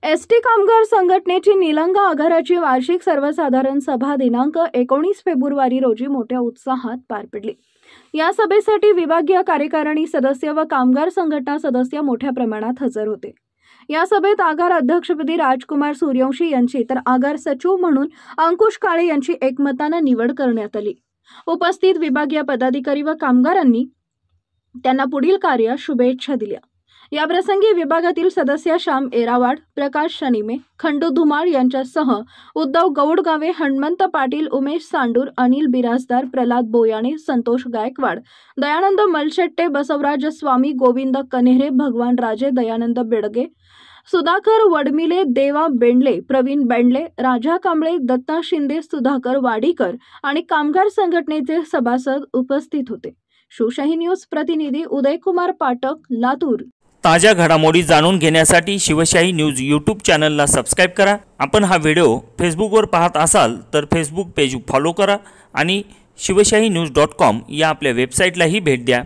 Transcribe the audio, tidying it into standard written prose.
ST कामगार संघटनेची निलंगा आगाराची वार्षिक सर्वसाधारण सभा दिनांक 19 फेब्रुवारी रोजी मोठ्या उत्साहात पार पडली। या सभेसाठी विभागीय कार्यकारिणी सदस्य व कामगार संघटना सदस्य मोठ्या प्रमाणात हजर होते। या सभेत आगार अध्यक्षपदी राजकुमार सूर्यवंशी यांची तर आगार सचिव म्हणून अंकुश काळे यांची एकमताने निवड करण्यात आली। उपस्थित विभागीय पदाधिकारी व कामगारांनी त्यांना पुढील कार्यास शुभेच्छा दिल्या। या प्रसंगी विभागातील सदस्य श्याम एरावाड, प्रकाश शनिमे, खंडू धुमाळ यांच्यासह उद्धव गौडगावे, हनुमंत पाटील, उमेश सांडूर, अनिल बिराजदार, प्रल्हाद बोयाणे, संतोष गायकवाड, दयानंद मलशेट्टे, बसवराज स्वामी, गोविंद कन्हेरे, भगवान राजे, दयानंद बेडगे, सुधाकर वडमिले, देवा बेंडले, प्रवीण बेंडले, राजा कांबळे, दत्ता शिंदे, सुधाकर वाडीकर आणि कामगार संघटनेचे सभासद उपस्थित होते। शिवशाही न्यूज प्रतिनिधी उदयकुमार पाटक, लातूर। ताज्या घडामोडी जाणून घेण्यासाठी शिवशाही न्यूज यूट्यूब चॅनलला सबस्क्राइब करा। आपण हा व्हिडिओ फेसबुकवर पाहत असाल तर फेसबुक पेज फॉलो करा आणि शिवशाहीन्यूज.com या आपल्या वेबसाईटलाही भेट द्या।